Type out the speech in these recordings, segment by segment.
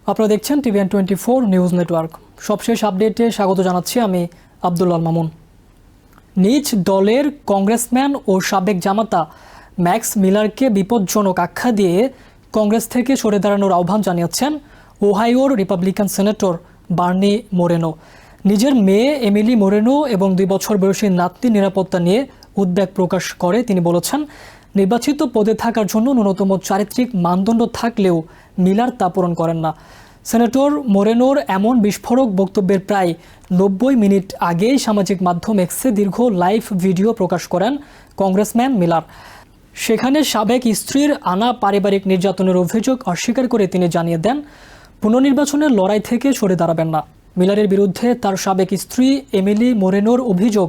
আপনারা দেখছেন TVN24 news network. সবশেষ আপডেটে স্বাগত জানাচ্ছি আমি আব্দুল্লাহ মামুন। নিজ দলের কংগ্রেসম্যান ও সাবেক জামাতা ম্যাক্স মিলারকে বিপজ্জনক আখ্যা দিয়ে কংগ্রেস থেকে সরে দাঁড়ানোর আহ্বান জানিয়েছেন ওহাইওর রিপাবলিকান সেনেটর বার্নি মোরেনো। নিজের মেয়ে এমিলি মোরেনো এবং 2 বছর বয়সী নাতনির নিরাপত্তা নিয়ে উদ্বেগ প্রকাশ করে তিনি বলেছেন, নির্বাচিত পদে থাকার জন্য ন্যূনতম চারিত্রিক মানদণ্ড থাকলেও মিলার তা পূরণ করেন না। সেনেটর মোরেনোর এমন বিস্ফোরক বক্তব্যের প্রায় 90 মিনিট আগেই সামাজিক মাধ্যম এক্সে দীর্ঘ লাইভ ভিডিও প্রকাশ করেন কংগ্রেসম্যান মিলার। সেখানে সাবেক স্ত্রীর আনা পারিবারিক নির্যাতনের অভিযোগ অস্বীকার করে তিনি জানিয়ে দেন, পুনর্নির্বাচনের লড়াই থেকে সরে দাঁড়াবেন না। মিলারের বিরুদ্ধে তার সাবেক স্ত্রী এমিলি মোরেনোর অভিযোগ,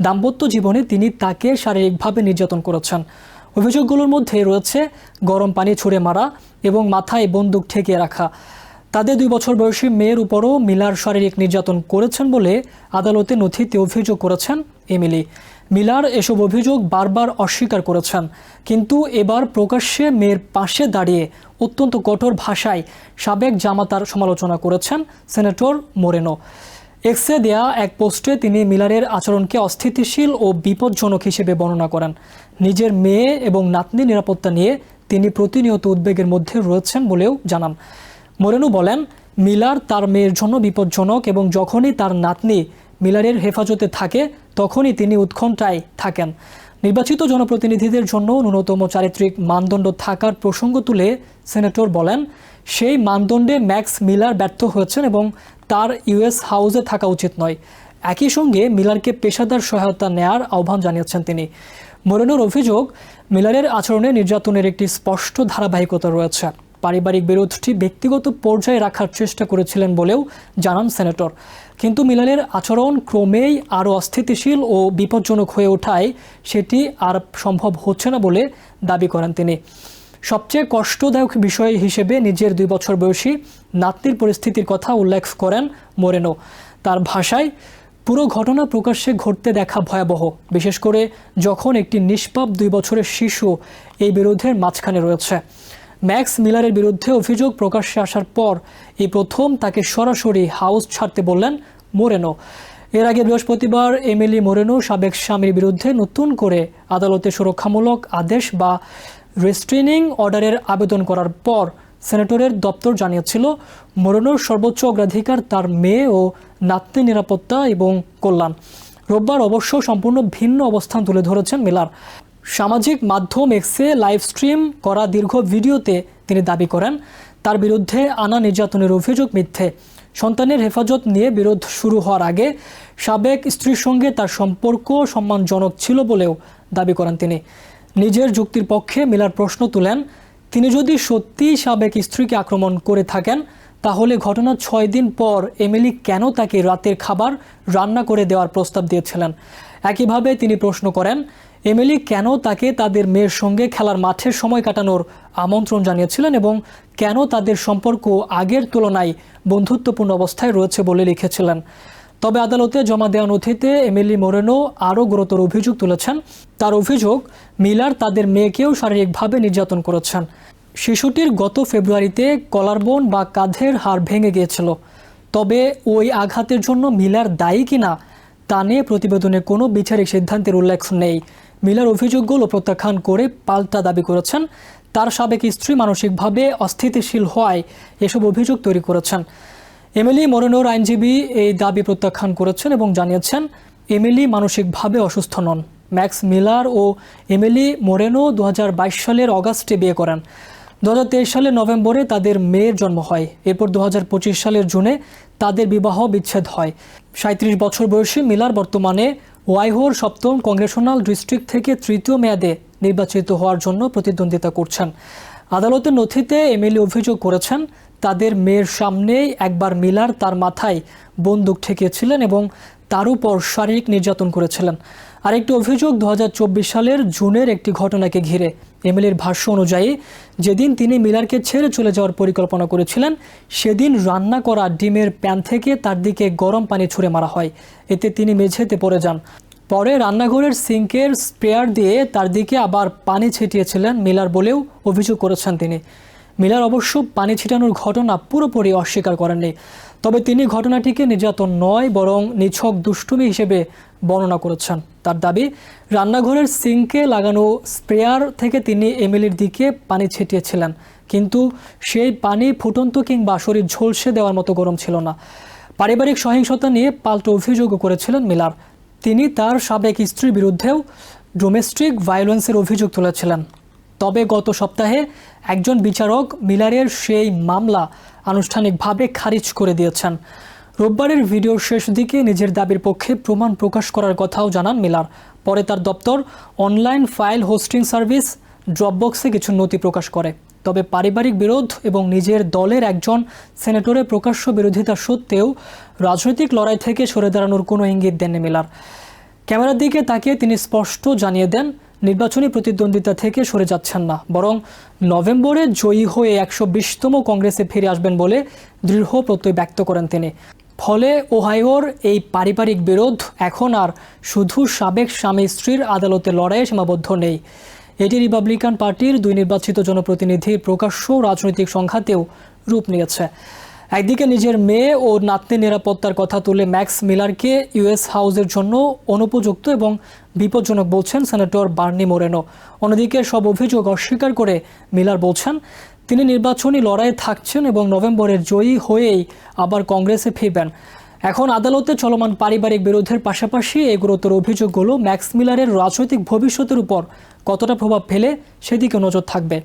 দাম্পত্য জীবনে তিনি তাকে শারীরিকভাবে নির্যাতন করেছেন। অভিযোগগুলোর মধ্যে রয়েছে গরম পানি ছুঁড়ে মারা এবং মাথায় বন্দুক ঠেকিয়ে রাখা। তাদের 2 বছর বয়সী মেয়ের উপরও মিলার শারীরিক নির্যাতন করেছেন বলে আদালতে নথিতে অভিযোগ করেছেন এমিলি। মিলার এসব অভিযোগ বারবার অস্বীকার করেছেন, কিন্তু এবার প্রকাশ্যে মেয়ের পাশে দাঁড়িয়ে অত্যন্ত কঠোর ভাষায় সাবেক জামাতার সমালোচনা করেছেন সেনেটর মোরেনো। এক্সে দেয়া এক পোস্টে তিনি মিলারের আচরণকে অস্থিতিশীল ও বিপজ্জনক হিসেবে বর্ণনা করেন। নিজের মেয়ে এবং নাতনির নিরাপত্তা নিয়ে তিনি প্রতিনিয়ত উদ্বেগের মধ্যে রয়েছেন বলেও জানান। মোরেনো বলেন, মিলার তার মেয়ের জন্য বিপজ্জনক এবং যখনই তার নাতনি মিলারের হেফাজতে থাকে তখনই তিনি উৎকণ্ঠায় থাকেন। নির্বাচিত জনপ্রতিনিধিদের জন্য ন্যূনতম চারিত্রিক মানদণ্ড থাকার প্রসঙ্গ তুলে সেনেটর বলেন, সেই মানদণ্ডে ম্যাক্স মিলার ব্যর্থ হয়েছেন এবং তার ইউএস হাউসে থাকা উচিত নয়। একই সঙ্গে মিলারকে পেশাদার সহায়তা নেয়ার আহ্বান জানিয়েছেন তিনি। মোরেনোর অভিযোগ, মিলারের আচরণে নির্যাতনের একটি স্পষ্ট ধারাবাহিকতা রয়েছে। পারিবারিক বিরোধটি ব্যক্তিগত পর্যায়ে রাখার চেষ্টা করেছিলেন বলেও জানান সেনেটর, কিন্তু মিলারের আচরণ ক্রমেই আরও অস্থিতিশীল ও বিপজ্জনক হয়ে ওঠায় সেটি আর সম্ভব হচ্ছে না বলে দাবি করেন তিনি। সবচেয়ে কষ্টদায়ক বিষয় হিসেবে নিজের 2 বছর বয়সী নাতনির পরিস্থিতির কথা উল্লেখ করেন মোরেনো। তার ভাষায়, পুরো ঘটনা প্রকাশ্যে ঘটতে দেখা ভয়াবহ, বিশেষ করে যখন একটি নিষ্পাপ 2 বছরের শিশু এই বিরোধের মাঝখানে রয়েছে। ম্যাক্স মিলারের বিরুদ্ধে অভিযোগ প্রকাশ্যে আসার পর এই প্রথম তাকে সরাসরি হাউস ছাড়তে বললেন মোরেনো। এর আগে বৃহস্পতিবার এমিলি মোরেনো সাবেক স্বামীর বিরুদ্ধে নতুন করে আদালতে সুরক্ষামূলক আদেশ বা রেস্ট্রেনিং অর্ডারের আবেদন করার পর সেনেটরের দপ্তর জানিয়েছিল, মোরেনোর সর্বোচ্চ অগ্রাধিকার তার মেয়ে ও নাতনির নিরাপত্তা এবং কল্যাণ। রোববার অবশ্য সম্পূর্ণ ভিন্ন অবস্থান তুলে ধরেছেন মিলার। সামাজিক মাধ্যম এক্সে লাইভ স্ট্রিম করা দীর্ঘ ভিডিওতে তিনি দাবি করেন, তার বিরুদ্ধে আনা নির্যাতনের অভিযোগ মিথ্যে। সন্তানের হেফাজত নিয়ে বিরোধ শুরু হওয়ার আগে সাবেক স্ত্রীর সঙ্গে তার সম্পর্ক সম্মানজনক ছিল বলেও দাবি করেন তিনি। নিজের যুক্তির পক্ষে মিলার প্রশ্ন তুলেন, তিনি যদি সত্যিই সাবেক স্ত্রীকে আক্রমণ করে থাকেন তাহলে ঘটনার 6 দিন পর এমিলি কেন তাকে রাতের খাবার রান্না করে দেওয়ার প্রস্তাব দিয়েছিলেন। একইভাবে তিনি প্রশ্ন করেন, এমিলি কেন তাকে তাদের মেয়ের সঙ্গে খেলার মাঠে সময় কাটানোর আমন্ত্রণ জানিয়েছিলেন এবং কেন তাদের সম্পর্ক আগের তুলনায় বন্ধুত্বপূর্ণ অবস্থায় রয়েছে বলে লিখেছিলেন। তবে আদালতে জমা দেওয়া নথিতে এমিলি মোরেনো আরও গুরুতর অভিযোগ তুলেছেন। তার অভিযোগ, মিলার তাদের মেয়েকেও শারীরিকভাবে নির্যাতন করেছেন। শিশুটির গত ফেব্রুয়ারিতে কলারবোন বা কাঁধের হাড় ভেঙে গিয়েছিল। তবে ওই আঘাতের জন্য মিলার দায়ী কিনা তা নিয়ে প্রতিবেদনে কোনো বিচারিক সিদ্ধান্তের উল্লেখ নেই। মিলার অভিযোগগুলো প্রত্যাখ্যান করে পাল্টা দাবি করেছেন, তার সাবেক স্ত্রী মানসিকভাবে অস্থিতিশীল হওয়ায় এসব অভিযোগ তৈরি করেছেন। এমিলি মোরেনোর আইনজীবী এই দাবি প্রত্যাখ্যান করেছেন এবং জানিয়েছেন, এমিলি মানসিকভাবে অসুস্থ নন। ম্যাক্স মিলার ও এমিলি মোরেনো 2022 সালের অগাস্টে বিয়ে করেন। 2023 সালের নভেম্বরে তাদের মেয়ের জন্ম হয়। এরপর 2025 সালের জুনে তাদের বিবাহ বিচ্ছেদ হয়। 37 বছর বয়সী মিলার বর্তমানে ওয়াইহোর 7ম কংগ্রেশনাল ডিস্ট্রিক্ট থেকে 3য় মেয়াদে নির্বাচিত হওয়ার জন্য প্রতিদ্বন্দ্বিতা করছেন। আদালতের নথিতে এমিলি অভিযোগ করেছেন, তাদের মেয়ের সামনেই একবার মিলার তার মাথায় বন্দুক ঠেকিয়েছিলেন এবং তার উপর শারীরিক নির্যাতন করেছিলেন। আরেকটি অভিযোগ 2024 সালের জুনের একটি ঘটনাকে ঘিরে। এমিলির ভাষ্য অনুযায়ী, যেদিন তিনি মিলারকে ছেড়ে চলে যাওয়ার পরিকল্পনা করেছিলেন সেদিন রান্না করা ডিমের প্যান থেকে তার দিকে গরম পানি ছুঁড়ে মারা হয়। এতে তিনি মেঝেতে পড়ে যান। পরে রান্নাঘরের সিঙ্কের স্প্রেয়ার দিয়ে তার দিকে আবার পানি ছিটিয়েছিলেন মিলার বলেও অভিযোগ করেছেন তিনি। মিলার অবশ্য পানি ছিটানোর ঘটনা পুরোপুরি অস্বীকার করেননি, তবে তিনি ঘটনাটিকে নির্যাতন নয় বরং নিছক দুষ্টুমি হিসেবে বর্ণনা করেছেন। তার দাবি, রান্নাঘরের সিঙ্কে লাগানো স্প্রেয়ার থেকে তিনি এমিলির দিকে পানি ছিটিয়েছিলেন, কিন্তু সেই পানি ফুটন্ত কিংবা শরীর ঝলসে দেওয়ার মতো গরম ছিল না। পারিবারিক সহিংসতা নিয়ে পাল্টা অভিযোগও করেছিলেন মিলার। তিনি তার সাবেক স্ত্রীর বিরুদ্ধেও ডোমেস্টিক ভায়োলেন্সের অভিযোগ তুলেছিলেন। তবে গত সপ্তাহে একজন বিচারক মিলারের সেই মামলা আনুষ্ঠানিকভাবে খারিজ করে দিয়েছেন। রোববারের ভিডিওর শেষ দিকে নিজের দাবির পক্ষে প্রমাণ প্রকাশ করার কথাও জানান মিলার। পরে তার দপ্তর অনলাইন ফাইল হোস্টিং সার্ভিস ড্রপবক্সে কিছু নথি প্রকাশ করে। তবে পারিবারিক বিরোধ এবং নিজের দলের একজন সেনেটরের প্রকাশ্য বিরোধিতা সত্ত্বেও রাজনৈতিক লড়াই থেকে সরে দাঁড়ানোর কোনো ইঙ্গিত দেননি মিলার। ক্যামেরার দিকে তাকিয়ে তিনি স্পষ্ট জানিয়ে দেন, নির্বাচনী প্রতিদ্বন্দ্বিতা থেকে সরে যাচ্ছেন না, বরং নভেম্বরে জয়ী হয়ে 120তম কংগ্রেসে ফিরে আসবেন বলে দৃঢ় প্রত্যয় ব্যক্ত করেন তিনি। ফলে ওহাইওর এই পারিবারিক বিরোধ এখন আর শুধু সাবেক স্বামী স্ত্রীর আদালতে লড়াইয়ে সীমাবদ্ধ নেই। এটি রিপাবলিকান পার্টির 2 নির্বাচিত জনপ্রতিনিধির প্রকাশ্য রাজনৈতিক সংঘাতেও রূপ নিয়েছে। একদিকে নিজের মেয়ে ও নাতনির নিরাপত্তার কথা তুলে ম্যাক্স মিলারকে ইউএস হাউসের জন্য অনুপযুক্ত এবং বিপজ্জনক বলছেন সেনেটর বার্নি মোরেনো। অন্যদিকে সব অভিযোগ অস্বীকার করে মিলার বলছেন তিনি নির্বাচনী লড়াইয়ে থাকছেন এবং নভেম্বরের জয়ী হয়েই আবার কংগ্রেসে ফিরবেন। এখন আদালতে চলমান পারিবারিক বিরোধের পাশাপাশি এই গুরুতর অভিযোগগুলো ম্যাক্স মিলারের রাজনৈতিক ভবিষ্যতের উপর কতটা প্রভাব ফেলে সেদিকে নজর থাকবে।